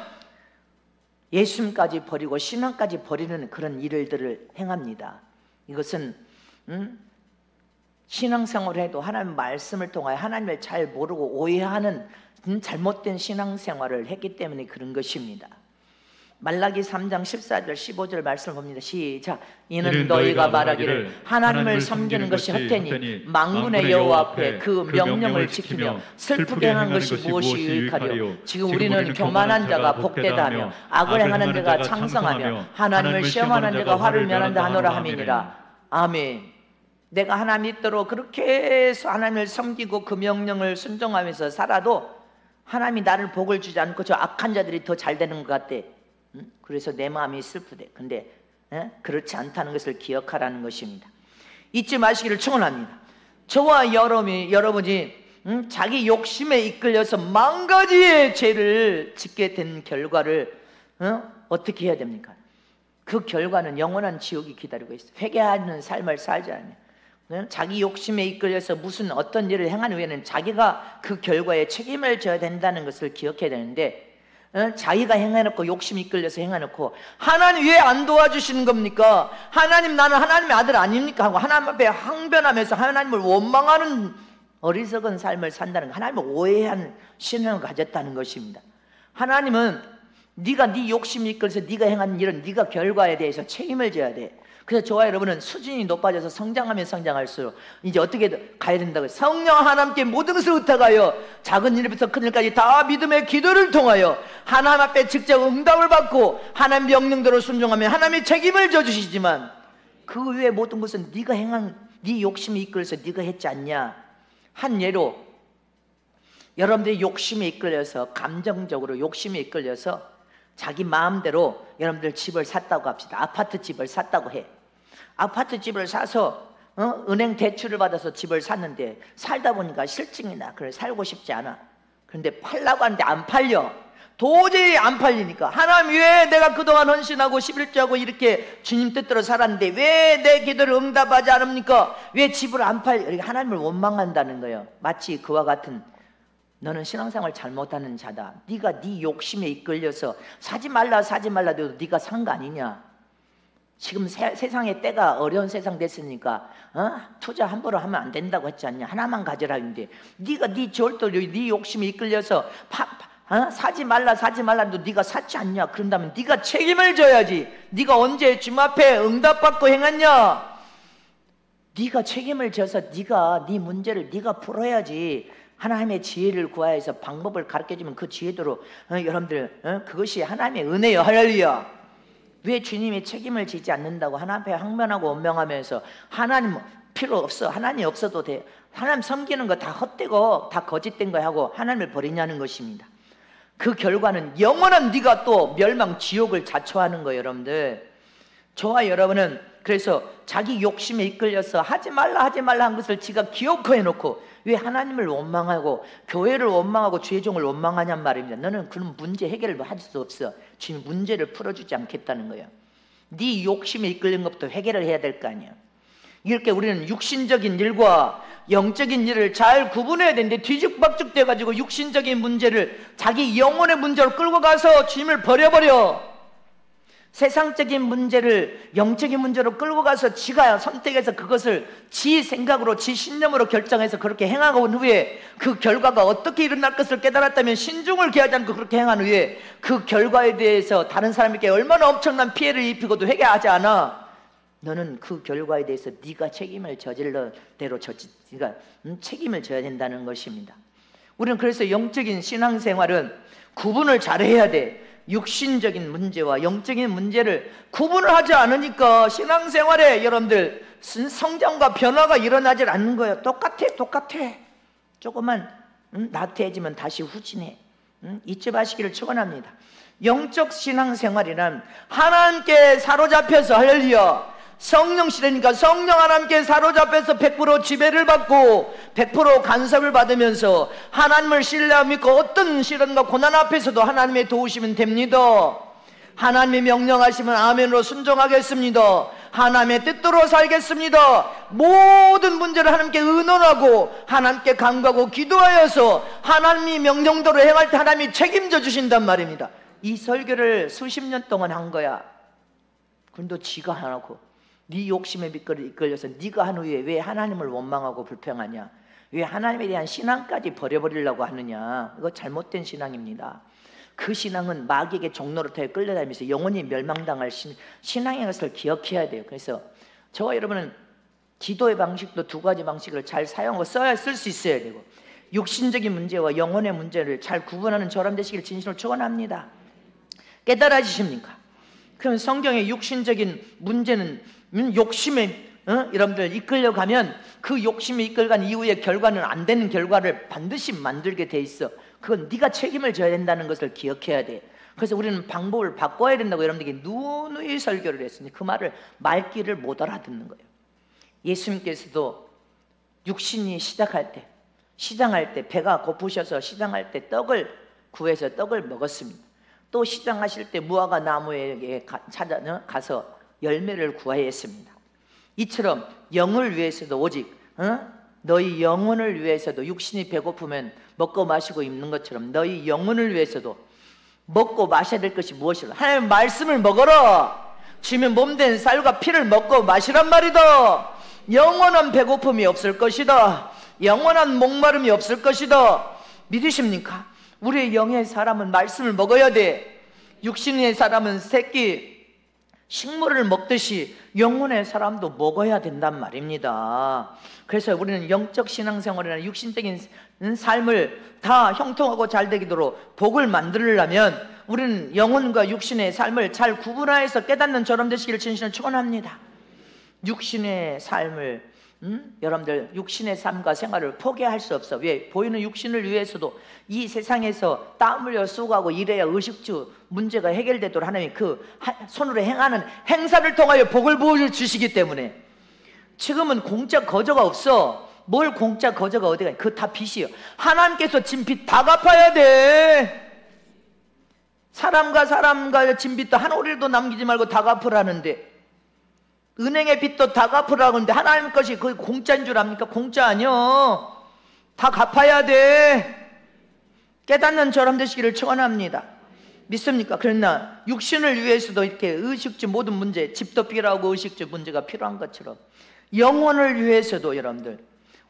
예수님까지 버리고 신앙까지 버리는 그런 일들을 행합니다. 이것은 신앙생활을 해도 하나님 말씀을 통하여 하나님을 잘 모르고 오해하는 잘못된 신앙생활을 했기 때문에 그런 것입니다. 말라기 3장 14절 15절 말씀을 봅니다. 시작. 이는 너희가 말하기를 하나님을 섬기는 것이 헛되니 만군의 여호와 앞에 그 명령을 지키며 슬프게 행하는 것이 무엇이 유익하리요. 지금 우리는 교만한 자가 복되다 하며 악을 행하는 자가 창성하며 하나님을 시험하는 자가 화를 면한다 하노라 함이니라. 아멘. 내가 하나님 믿도록 그렇게 해서 하나님을 섬기고 그 명령을 순종하면서 살아도 하나님이 나를 복을 주지 않고 저 악한 자들이 더 잘 되는 것 같대. 그래서 내 마음이 슬프대. 근데 그렇지 않다는 것을 기억하라는 것입니다. 잊지 마시기를 축원합니다. 저와 여러분이 자기 욕심에 이끌려서 만 가지의 죄를 짓게 된 결과를 어떻게 해야 됩니까? 그 결과는 영원한 지옥이 기다리고 있어요. 회개하는 삶을 살지 않으면 자기 욕심에 이끌려서 무슨 어떤 일을 행한 후에는 자기가 그 결과에 책임을 져야 된다는 것을 기억해야 되는데, 자기가 행해놓고 욕심이 이끌려서 행해놓고 하나님 왜 안 도와주시는 겁니까? 하나님 나는 하나님의 아들 아닙니까? 하고 하나님 앞에 항변하면서 하나님을 원망하는 어리석은 삶을 산다는 거, 하나님을 오해한 신앙을 가졌다는 것입니다. 하나님은 네가 네 욕심이 이끌려서 네가 행한 일은 네가 결과에 대해서 책임을 져야 돼. 그래서 저와 여러분은 수준이 높아져서 성장하면 성장할수록 이제 어떻게 가야 된다고요? 성령 하나님께 모든 것을 의탁하여 작은 일부터 큰 일까지 다 믿음의 기도를 통하여 하나님 앞에 직접 응답을 받고 하나님 명령대로 순종하면 하나님이 책임을 져주시지만, 그 외의 모든 것은 네가 행한 네 욕심이 이끌려서 네가 했지 않냐. 한 예로 여러분들이 욕심에 이끌려서, 감정적으로 욕심에 이끌려서 자기 마음대로 여러분들 집을 샀다고 합시다. 아파트 집을 샀다고 해. 아파트 집을 사서 은행 대출을 받아서 집을 샀는데 살다 보니까 실증이 나. 그래 살고 싶지 않아. 그런데 팔라고 하는데 안 팔려. 도저히 안 팔리니까 하나님 왜 내가 그동안 헌신하고 11조하고 이렇게 주님 뜻대로 살았는데 왜 내 기도를 응답하지 않습니까? 왜 집을 안 팔? 하나님을 원망한다는 거예요. 마치 그와 같은 너는 신앙생활 잘못하는 자다. 네가 네 욕심에 이끌려서 사지 말라 해도 네가 산 거 아니냐. 지금 세상의 때가 어려운 세상 됐으니까 투자 함부로 하면 안 된다고 했지 않냐. 하나만 가져라 했는데 네가 네 절도로 네 욕심에 이끌려서 사지 말라 해도 네가 샀지 않냐. 그런다면 네가 책임을 져야지. 네가 언제 주님 앞에 응답받고 행했냐. 네가 책임을 져서 네가 네 문제를 네가 풀어야지. 하나님의 지혜를 구하여서 방법을 가르쳐주면 그 지혜대로 여러분들 그것이 하나님의 은혜요. 할렐루야. 왜 주님이 책임을 지지 않는다고 하나님 앞에 항변하고 원명하면서 하나님 필요 없어. 하나님 없어도 돼. 하나님 섬기는 거 다 헛되고 다 거짓된 거 하고 하나님을 버리냐는 것입니다. 그 결과는 영원한 네가 또 멸망 지옥을 자초하는 거예요. 여러분들, 저와 여러분은 그래서 자기 욕심에 이끌려서 하지 말라 한 것을 지가 기억해 놓고 왜 하나님을 원망하고 교회를 원망하고 주의 종을 원망하냔 말입니다. 너는 그런 문제 해결을 할 수 없어. 주님 문제를 풀어주지 않겠다는 거예요. 네 욕심에 이끌린 것부터 해결을 해야 될 거 아니야. 이렇게 우리는 육신적인 일과 영적인 일을 잘 구분해야 되는데 뒤죽박죽 돼가지고 육신적인 문제를 자기 영혼의 문제로 끌고 가서 주님을 버려버려. 세상적인 문제를 영적인 문제로 끌고 가서 지가 선택해서 그것을 지 생각으로 지 신념으로 결정해서 그렇게 행하고 온 후에 그 결과가 어떻게 일어날 것을 깨달았다면 신중을 기하지 않고 그렇게 행한 후에 그 결과에 대해서 다른 사람에게 얼마나 엄청난 피해를 입히고도 회개하지 않아. 너는 그 결과에 대해서 네가 책임을 저질러 대로 네가 책임을 져야 된다는 것입니다. 우리는 그래서 영적인 신앙생활은 구분을 잘해야 돼. 육신적인 문제와 영적인 문제를 구분을 하지 않으니까 신앙생활에 여러분들 성장과 변화가 일어나질 않는 거예요. 똑같아. 조금만 나태해지면 다시 후진해. 잊지 마시기를 축원합니다. 영적 신앙생활이란 하나님께 사로잡혀서 할렐루야 성령 시대니까 성령 하나님께 사로잡혀서 100% 지배를 받고 100% 간섭을 받으면서 하나님을 신뢰하고 믿고 어떤 시련과 고난 앞에서도 하나님의 도우시면 됩니다. 하나님의 명령하시면 아멘으로 순종하겠습니다. 하나님의 뜻대로 살겠습니다. 모든 문제를 하나님께 의논하고 하나님께 간구하고 기도하여서 하나님이 명령대로 행할 때 하나님이 책임져 주신단 말입니다. 이 설교를 수십 년 동안 한 거야. 그런데 지가 안 하고 네 욕심에 이끌려서 네가 한 후에 왜 하나님을 원망하고 불평하냐. 왜 하나님에 대한 신앙까지 버려버리려고 하느냐. 이거 잘못된 신앙입니다. 그 신앙은 마귀에게 종노릇하여 끌려다니면서 영원히 멸망당할 신앙의 것을 기억해야 돼요. 그래서 저와 여러분은 기도의 방식도 두 가지 방식을 잘 사용하고 쓸 수 있어야 되고 육신적인 문제와 영혼의 문제를 잘 구분하는 저람 되시길 진심으로 축원합니다. 깨달아지십니까? 그럼 성경의 육신적인 문제는 욕심에 여러분들 이끌려가면 그 욕심에 이끌간 이후에 결과는 안 되는 결과를 반드시 만들게 돼 있어. 그건 네가 책임을 져야 된다는 것을 기억해야 돼. 그래서 우리는 방법을 바꿔야 된다고 여러분들에게 누누이 설교를 했으니 그 말을 말귀를 못 알아듣는 거예요. 예수님께서도 육신이 시장할 때 배가 고프셔서 시장할 때 떡을 구해서 떡을 먹었습니다. 또 시장하실 때 무화과 나무에게 가서 열매를 구하여 했습니다. 이처럼 영을 위해서도 오직 너희 영혼을 위해서도 육신이 배고프면 먹고 마시고 입는 것처럼 너희 영혼을 위해서도 먹고 마셔야 될 것이 무엇이라. 하나님 말씀을 먹어라. 주면 몸된 쌀과 피를 먹고 마시란 말이다. 영원한 배고픔이 없을 것이다. 영원한 목마름이 없을 것이다. 믿으십니까? 우리의 영의 사람은 말씀을 먹어야 돼. 육신의 사람은 새끼 식물을 먹듯이 영혼의 사람도 먹어야 된단 말입니다. 그래서 우리는 영적 신앙생활이나 육신적인 삶을 다 형통하고 잘 되도록 복을 만들려면 우리는 영혼과 육신의 삶을 잘 구분하여서 깨닫는 저럼 되시기를 진심으로 축원합니다. 육신의 삶을 여러분들 육신의 삶과 생활을 포기할 수 없어. 왜? 보이는 육신을 위해서도 이 세상에서 땀 흘려 수고하고 일해야 의식주 문제가 해결되도록 하나님이 그 손으로 행하는 행사를 통하여 복을 부어주시기 때문에 지금은 공짜 거저가 없어. 뭘 공짜 거저가 어디가? 그거 다 빚이에요. 하나님께서 진 빚 다 갚아야 돼. 사람과 사람과의 진빚도 한 오리도 남기지 말고 다 갚으라는데, 은행의 빚도 다 갚으라고 하는데 하나님 것이 거의 공짜인 줄 압니까? 공짜 아니요. 다 갚아야 돼. 깨닫는 저람 되시기를 축원합니다. 믿습니까? 그러나 육신을 위해서도 이렇게 의식주 모든 문제, 집도 필요하고 의식주 문제가 필요한 것처럼 영혼을 위해서도, 여러분들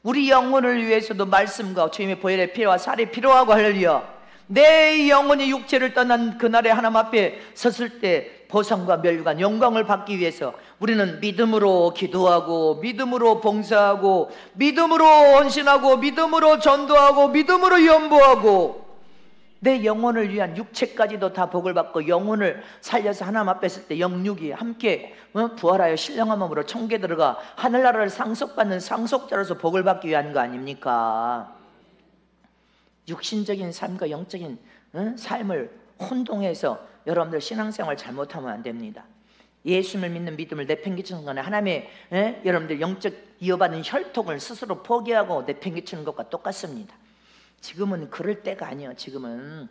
우리 영혼을 위해서도 말씀과 주님의 보혈의 피와 살이 필요하고, 할렐루야. 내 영혼이 육체를 떠난 그날에 하나님 앞에 섰을 때 보상과 멸류관 영광을 받기 위해서 우리는 믿음으로 기도하고, 믿음으로 봉사하고, 믿음으로 헌신하고, 믿음으로 전도하고, 믿음으로 연보하고, 내 영혼을 위한 육체까지도 다 복을 받고 영혼을 살려서 하나님 앞에 섰을 때 영육이 함께 부활하여 신령한 몸으로 천국에 들어가 하늘나라를 상속받는 상속자로서 복을 받기 위한 거 아닙니까? 육신적인 삶과 영적인 삶을 혼동해서 여러분들 신앙생활 잘못하면 안 됩니다. 예수를 믿는 믿음을 내팽개치는 거는 하나님의 여러분들 영적 이어받는 혈통을 스스로 포기하고 내팽개치는 것과 똑같습니다. 지금은 그럴 때가 아니에요. 지금은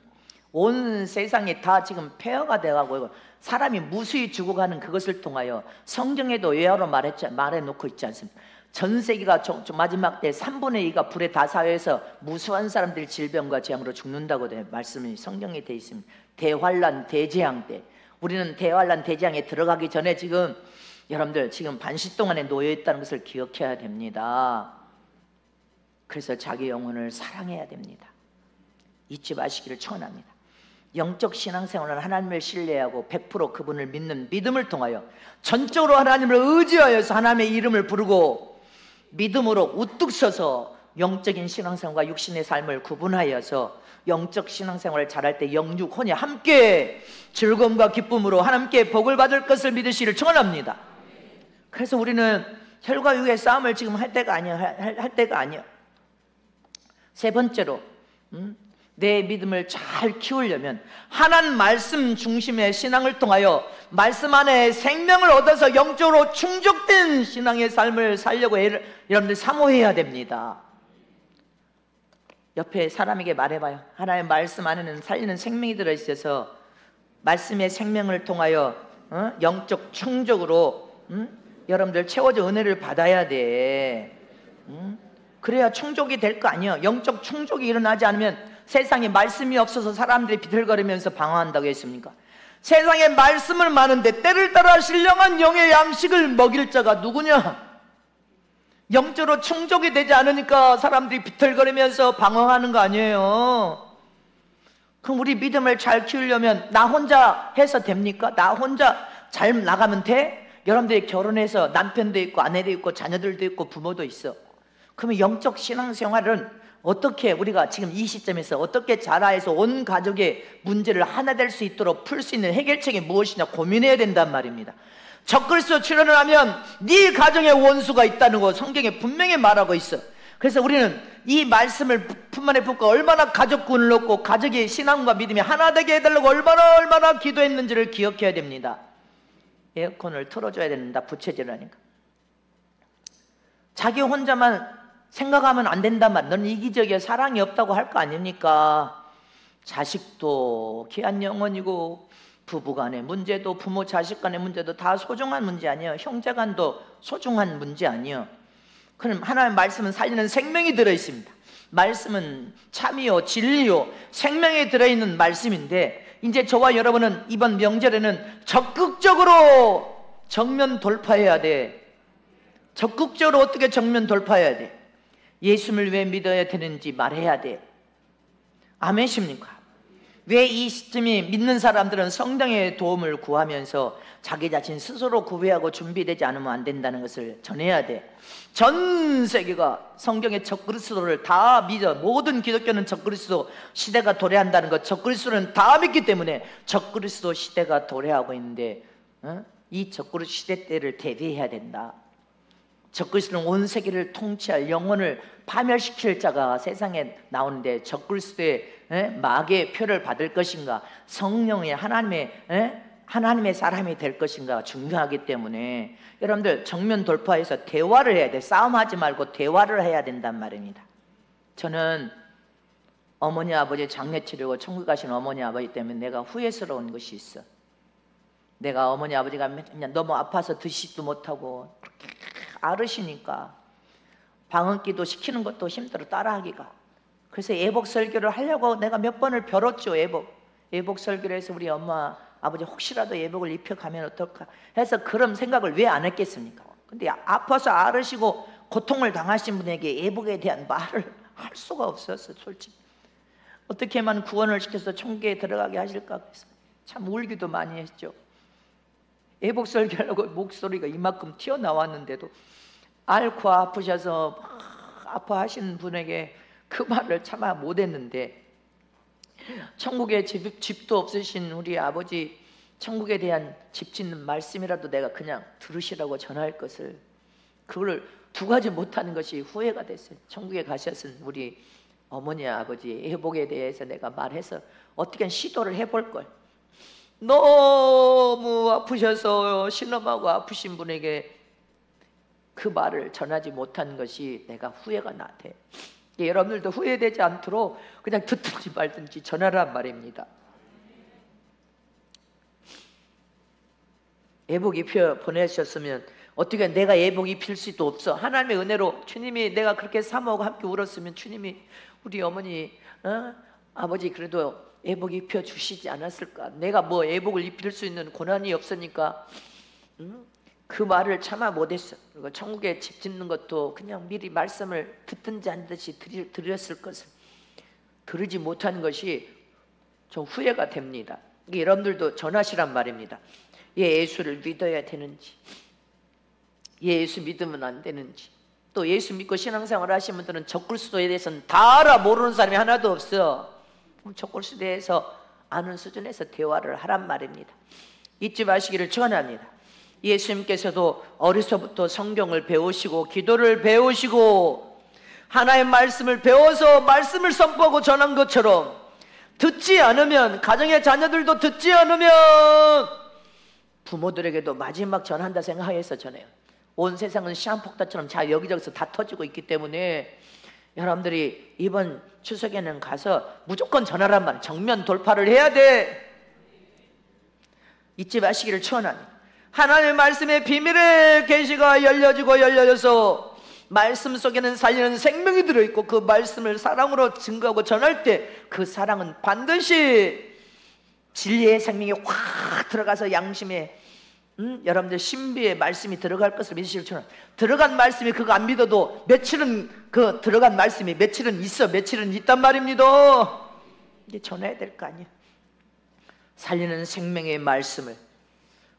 온 세상이 다 지금 폐허가 되어가고 사람이 무수히 죽어가는 그것을 통하여 성경에도 예화로 말해놓고 있지 않습니까? 전 세계가 마지막 때 3분의 2가 불에 다 사회에서 무수한 사람들이 질병과 재앙으로 죽는다고 말씀이 성경에 되어 있습니다. 대환란, 대재앙 때. 우리는 대환란, 대재앙에 들어가기 전에 지금 여러분들 지금 반시 동안에 놓여 있다는 것을 기억해야 됩니다. 그래서 자기 영혼을 사랑해야 됩니다. 잊지 마시기를 축원합니다. 영적 신앙생활은 하나님을 신뢰하고 100% 그분을 믿는 믿음을 통하여 전적으로 하나님을 의지하여서 하나님의 이름을 부르고 믿음으로 우뚝 서서 영적인 신앙생활과 육신의 삶을 구분하여서 영적 신앙생활을 잘할 때 영육 혼이 함께 즐거움과 기쁨으로 하나님께 복을 받을 것을 믿으시기를 축원합니다. 그래서 우리는 혈과 육의 싸움을 지금 할 때가 아니야. 할 때가 아니야. 세 번째로 내 믿음을 잘 키우려면 하나님 말씀 중심의 신앙을 통하여 말씀 안에 생명을 얻어서 영적으로 충족된 신앙의 삶을 살려고 여러분들 사모해야 됩니다. 옆에 사람에게 말해봐요. 하나님의 말씀 안에는 살리는 생명이 들어있어서 말씀의 생명을 통하여 영적 충족으로 여러분들 채워져 은혜를 받아야 돼. 그래야 충족이 될 거 아니에요. 영적 충족이 일어나지 않으면 세상에 말씀이 없어서 사람들이 비틀거리면서 방황한다고 했습니까? 세상에 말씀은 많은데 때를 따라 신령한 영의 양식을 먹일 자가 누구냐? 영적으로 충족이 되지 않으니까 사람들이 비틀거리면서 방황하는 거 아니에요. 그럼 우리 믿음을 잘 키우려면 나 혼자 해서 됩니까? 나 혼자 잘 나가면 돼? 여러분들이 결혼해서 남편도 있고 아내도 있고 자녀들도 있고 부모도 있어. 그러면 영적 신앙생활은 어떻게 우리가 지금 이 시점에서 어떻게 자라해서 온 가족의 문제를 하나 될 수 있도록 풀 수 있는 해결책이 무엇이냐 고민해야 된단 말입니다. 적그리스도 출현을 하면 네 가정에 원수가 있다는 거 성경에 분명히 말하고 있어. 그래서 우리는 이 말씀을 품 안에 품고 얼마나 가족군을 얻고 가족의 신앙과 믿음이 하나 되게 해달라고 얼마나 기도했는지를 기억해야 됩니다. 에어컨을 틀어줘야 된다. 부채질하니까. 자기 혼자만 생각하면 안 된단 말. 넌 이기적이야. 사랑이 없다고 할 거 아닙니까? 자식도 귀한 영혼이고 부부간의 문제도 부모 자식 간의 문제도 다 소중한 문제 아니에요. 형제간도 소중한 문제 아니에요. 그럼 하나님의 말씀은 살리는 생명이 들어있습니다. 말씀은 참이요 진리요 생명이 들어있는 말씀인데 이제 저와 여러분은 이번 명절에는 적극적으로 정면 돌파해야 돼. 적극적으로 어떻게 정면 돌파해야 돼? 예수를 왜 믿어야 되는지 말해야 돼. 아멘십니까? 왜 이 시점이 믿는 사람들은 성령의 도움을 구하면서 자기 자신 스스로 구애하고 준비되지 않으면 안 된다는 것을 전해야 돼. 전 세계가 성경의 적그리스도를 다 믿어. 모든 기독교는 적그리스도 시대가 도래한다는 것, 적그리스도는 다 믿기 때문에 적그리스도 시대가 도래하고 있는데 이 적그리스도 시대 때를 대비해야 된다. 적그리스도는 온 세계를 통치할 영혼을 파멸시킬 자가 세상에 나오는데 적그리스도의 마귀의 표를 받을 것인가 성령의 하나님의 사람이 될 것인가 중요하기 때문에 여러분들 정면 돌파해서 대화를 해야 돼. 싸움하지 말고 대화를 해야 된단 말입니다. 저는 어머니 아버지 장례 치르고 천국 가신 어머니 아버지 때문에 내가 후회스러운 것이 있어. 내가 어머니 아버지가 맨날 너무 아파서 드시지도 못하고 그렇게 앓으시니까 방언기도 시키는 것도 힘들어 따라하기가. 그래서 예복 설교를 하려고 내가 몇 번을 벼렀죠. 예복 설교를 해서 우리 엄마 아버지 혹시라도 예복을 입혀가면 어떨까 해서 그런 생각을 왜 안 했겠습니까? 근데 아파서 앓으시고 고통을 당하신 분에게 예복에 대한 말을 할 수가 없었어. 솔직히 어떻게만 구원을 시켜서 천국에 들어가게 하실까 그래서 참 울기도 많이 했죠. 예복 설교하려고 목소리가 이만큼 튀어나왔는데도 앓고 아프셔서 아파하신 분에게 그 말을 참아 못했는데, 천국에 집도 없으신 우리 아버지 천국에 대한 집 짓는 말씀이라도 내가 그냥 들으시라고 전할 것을, 그걸 두 가지 못하는 것이 후회가 됐어요. 천국에 가셨은 우리 어머니 아버지 회복에 대해서 내가 말해서 어떻게 시도를 해볼 걸. 너무 아프셔서 신음하고 아프신 분에게 그 말을 전하지 못한 것이 내가 후회가 나대. 여러분들도 후회되지 않도록 그냥 듣든지 말든지 전하란 말입니다. 예복 입혀 보내셨으면 어떻게 내가 예복 입힐 수도 없어. 하나님의 은혜로 주님이 내가 그렇게 사모하고 함께 울었으면 주님이 우리 어머니 아버지 그래도 예복 입혀 주시지 않았을까. 내가 뭐 예복을 입힐 수 있는 고난이 없으니까 그 말을 참아 못했어. 그리고 천국에 집 짓는 것도 그냥 미리 말씀을 듣든지 안 듯이 드렸을 것을 들으지 못한 것이 좀 후회가 됩니다. 여러분들도 전하시란 말입니다. 예수를 믿어야 되는지, 예수 믿으면 안 되는지, 또 예수 믿고 신앙생활 하시는 분들은 적그리스도에 대해서는 다 알아. 모르는 사람이 하나도 없어. 적그리스도에 대해서 아는 수준에서 대화를 하란 말입니다. 잊지 마시기를 축원합니다. 예수님께서도 어려서부터 성경을 배우시고 기도를 배우시고 하나의 말씀을 배워서 말씀을 선포하고 전한 것처럼 듣지 않으면, 가정의 자녀들도 듣지 않으면 부모들에게도 마지막 전한다 생각해서 전해요. 온 세상은 시한폭탄처럼 잘 여기저기서 다 터지고 있기 때문에 여러분들이 이번 추석에는 가서 무조건 전하란 말, 정면 돌파를 해야 돼. 잊지 마시기를 축원합니다. 하나님의 말씀의 비밀의 계시가 열려져서 말씀 속에는 살리는 생명이 들어있고 그 말씀을 사랑으로 증거하고 전할 때 그 사랑은 반드시 진리의 생명이 확 들어가서 양심에 여러분들 신비의 말씀이 들어갈 것을 믿으시길 축원합니다. 들어간 말씀이 그거 안 믿어도 며칠은 그 들어간 말씀이 며칠은 있어, 며칠은 있단 말입니다. 이게 전해야 될 거 아니에요. 살리는 생명의 말씀을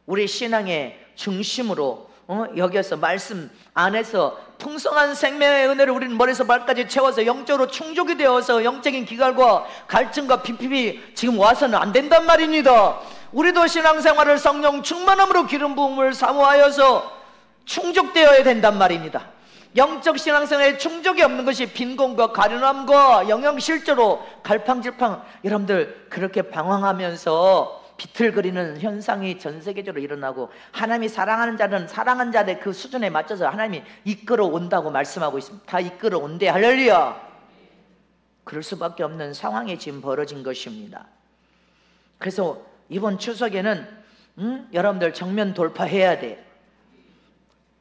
우리 신앙의 중심으로 여기서 말씀 안에서 풍성한 생명의 은혜를 우리는 머리에서 발까지 채워서 영적으로 충족이 되어서 영적인 기갈과 갈증과 비핍이 지금 와서는 안 된단 말입니다. 우리도 신앙생활을 성령 충만함으로 기름 부음을 사모하여서 충족되어야 된단 말입니다. 영적 신앙생활에 충족이 없는 것이 빈곤과 가련함과 영영실조로 갈팡질팡 여러분들 그렇게 방황하면서 비틀거리는 현상이 전 세계적으로 일어나고, 하나님이 사랑하는 자는 사랑한 자의 그 수준에 맞춰서 하나님이 이끌어 온다고 말씀하고 있습니다. 다 이끌어 온대. 할렐루야. 그럴 수밖에 없는 상황이 지금 벌어진 것입니다. 그래서 이번 추석에는 여러분들 정면 돌파해야 돼.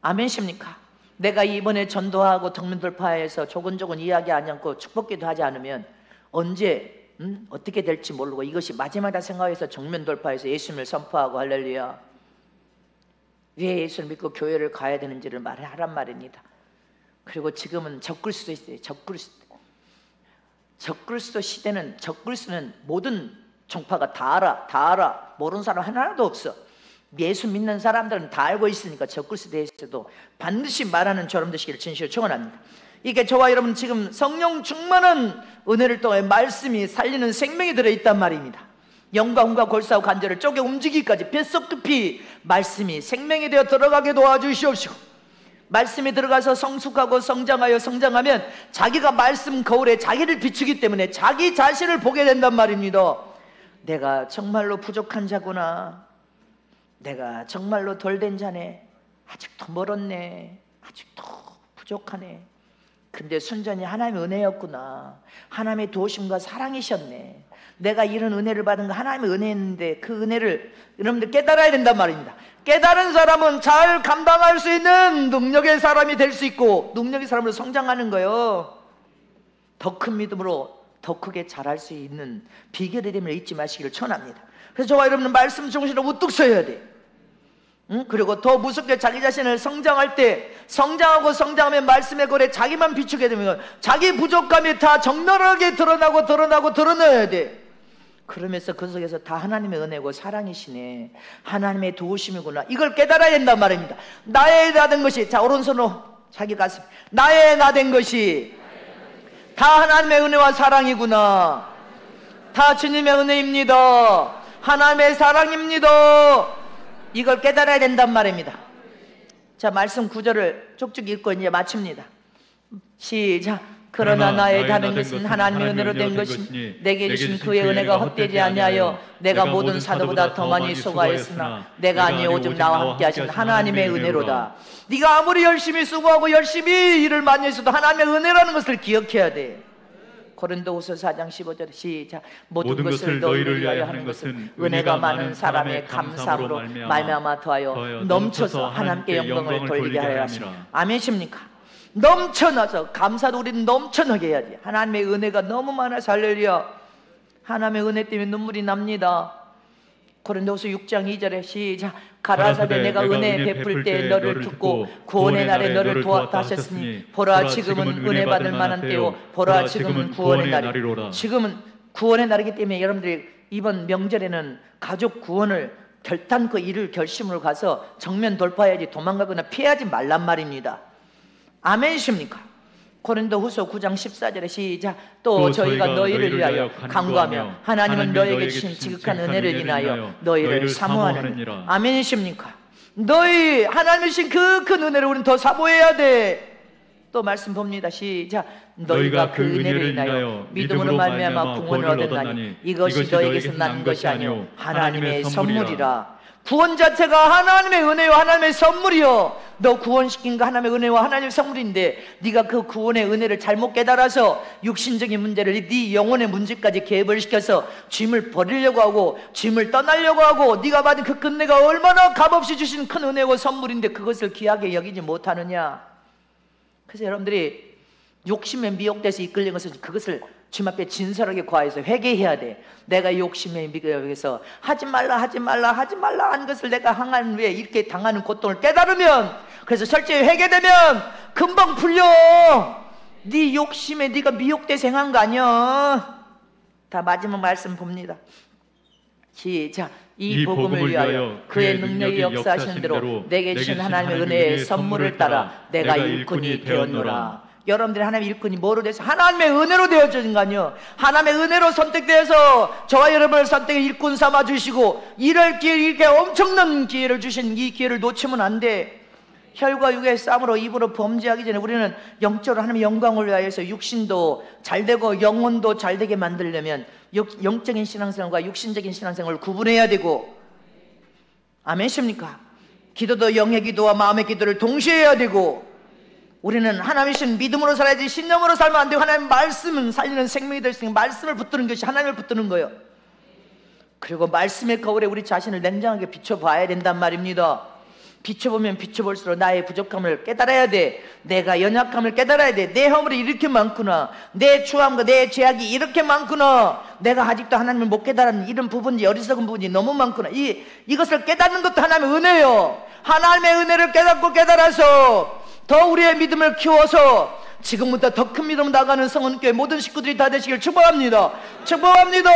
아멘십니까? 내가 이번에 전도하고 정면 돌파해서 조근조근 이야기하지 않고 축복기도 하지 않으면 언제 어떻게 될지 모르고 이것이 마지막이다 생각해서 정면 돌파해서 예수님을 선포하고 할렐루야. 왜 예수를 믿고 교회를 가야 되는지를 말하란 말입니다. 그리고 지금은 적그리스도 있어요. 적그리스도 시대는, 적그리스도는 모든 종파가 다 알아. 모르는 사람 하나도 없어. 예수 믿는 사람들은 다 알고 있으니까 적그리스도에 대해서도 반드시 말하는 저럼 되시기를 진실로 축원합니다. 이게 저와 여러분 지금 성령 충만한 은혜를 통해 말씀이 살리는 생명이 들어있단 말입니다. 영과 hum과 골사와 관절을 쪼개 움직이기까지 뱃속 깊이 말씀이 생명이 되어 들어가게 도와주시옵시고, 말씀이 들어가서 성숙하고 성장하면 자기가 말씀 거울에 자기를 비추기 때문에 자기 자신을 보게 된단 말입니다. 내가 정말로 부족한 자구나, 내가 정말로 덜 된 자네, 아직도 멀었네, 아직도 부족하네. 근데 순전히 하나님의 은혜였구나. 하나님의 도우심과 사랑이셨네. 내가 이런 은혜를 받은 거 하나님의 은혜였는데 그 은혜를 여러분들 깨달아야 된단 말입니다. 깨달은 사람은 잘 감당할 수 있는 능력의 사람이 될 수 있고 능력의 사람으로 성장하는 거예요. 더 큰 믿음으로 더 크게 자랄 수 있는 비결이 됨을 잊지 마시기를 축원합니다. 그래서 저와 여러분은 말씀 중심으로 우뚝 서야 돼. 그리고 더 무섭게 자기 자신을 성장할 때 성장하고 성장하면 말씀의 거래 자기만 비추게 되면 자기 부족감이 다 적나라하게 드러나야 돼. 그러면서 그 속에서 다 하나님의 은혜고 사랑이시네, 하나님의 도우심이구나, 이걸 깨달아야 된단 말입니다. 나의 나 된 것이, 자 오른손으로 자기 가슴, 나의 나 된 것이 다 하나님의 은혜와 사랑이구나, 다 주님의 은혜입니다, 하나님의 사랑입니다. 이걸 깨달아야 된단 말입니다. 자, 말씀 9절을 쭉쭉 읽고 이제 마칩니다. 시작. 그러나 나의 다 된 것은 하나님의 은혜로 된 것이니 내게 주신 그의 은혜가 헛되지 아니하여 내가 모든 사도보다 더 많이 수고하였으나 내가 아니 오직 나와 함께 하신 하나님의 은혜로다. 네가 아무리 열심히 수고하고 열심히 일을 많이 했어도 하나님의 은혜라는 것을 기억해야 돼. 고린도후서 4장 15절 시작. 모든 것을 너희를 위하여 하는 것은 은혜가 많은 사람의 감사함으로 말미암아 더하여 넘쳐서 하나님께 영광을 돌리게 하려 하시라. 아멘이십니까? 넘쳐나서 감사도 우리는 넘쳐나게 해야지. 하나님의 은혜가 너무 많아서 할렐루야. 하나님의 은혜 때문에 눈물이 납니다. 고린도후서 6장 2절에 시작. 가라사대 내가 은혜 베풀 때 너를 듣고 구원의 날에 너를 도왔다 하셨으니 보라 지금은 은혜 받을 만한 때요 보라 지금은 구원의 날이로다. 지금은 구원의 날이기 때문에 여러분들이 이번 명절에는 가족 구원을 결단코 이룰 결심으로 가서 정면 돌파해야지 도망가거나 피하지 말란 말입니다. 아멘이십니까? 고린도후서 9장 14절에 시작. 또 저희가 너희를 위하여 간구하며 하나님은 너희에게 주신 지극한 은혜를 인하여 너희를 사모하느니라. 아멘이십니까? 너희 하나님이 주신 그 큰 은혜를 우리는 더 사모해야 돼. 또 말씀 봅니다. 시작. 너희가 그 은혜를 인하여 믿음으로 말미암아 구원을 얻었나니 이것이 너희에게서 난 것이 아니요 하나님의 선물이라. 구원 자체가 하나님의 은혜와 하나님의 선물이요. 너 구원시킨 거 하나님의 은혜와 하나님의 선물인데 네가 그 구원의 은혜를 잘못 깨달아서 육신적인 문제를 네 영혼의 문제까지 개입을 시켜서 짐을 버리려고 하고 짐을 떠나려고 하고 네가 받은 그 은혜가 얼마나 값없이 주신 큰 은혜와 선물인데 그것을 귀하게 여기지 못하느냐. 그래서 여러분들이 욕심에 미혹돼서 이끌린 것은 그것을 주님 앞에 진솔하게 구하여서 회개해야 돼. 내가 욕심에 미혹해서 하지 말라 하는 것을 내가 항한 후에 이렇게 당하는 고통을 깨달으면, 그래서 철저히 회개되면 금방 풀려. 네 욕심에 네가 미혹돼서 행한 거 아니야. 다 마지막 말씀 봅니다. 시작. 이 복음을 위하여 그의 능력이 역사하시는 대로 내게 주신 하나님의 은혜의 선물을 따라 내가 일꾼이 되었노라. 여러분들이 하나님의 일꾼이 뭐로 돼서? 하나님의 은혜로 되어진 거 아니요. 하나님의 은혜로 선택되어서 저와 여러분을 선택해 일꾼 삼아 주시고 이럴 기회, 이렇게 엄청난 기회를 주신 이 기회를 놓치면 안 돼. 혈과 육의 싸움으로 입으로 범죄하기 전에 우리는 영적으로 하나님의 영광을 위하여서 육신도 잘되고 영혼도 잘되게 만들려면 영적인 신앙생활과 육신적인 신앙생활을 구분해야 되고, 아멘이십니까? 기도도 영의 기도와 마음의 기도를 동시에 해야 되고, 우리는 하나님이신 믿음으로 살아야지 신념으로 살면 안 되고, 하나님 말씀은 살리는 생명이 될 수 있는 말씀을 붙드는 것이 하나님을 붙드는 거예요. 그리고 말씀의 거울에 우리 자신을 냉정하게 비춰봐야 된단 말입니다. 비춰보면 비춰볼수록 나의 부족함을 깨달아야 돼. 내가 연약함을 깨달아야 돼. 내 허물이 이렇게 많구나. 내 추함과 내 죄악이 이렇게 많구나. 내가 아직도 하나님을 못 깨달은 이런 부분이, 어리석은 부분이 너무 많구나. 이것을 깨닫는 것도 하나님의 은혜예요. 하나님의 은혜를 깨달아서 더 우리의 믿음을 키워서 지금부터 더 큰 믿음 나가는 성원교회 모든 식구들이 다 되시길 축복합니다. 축복합니다.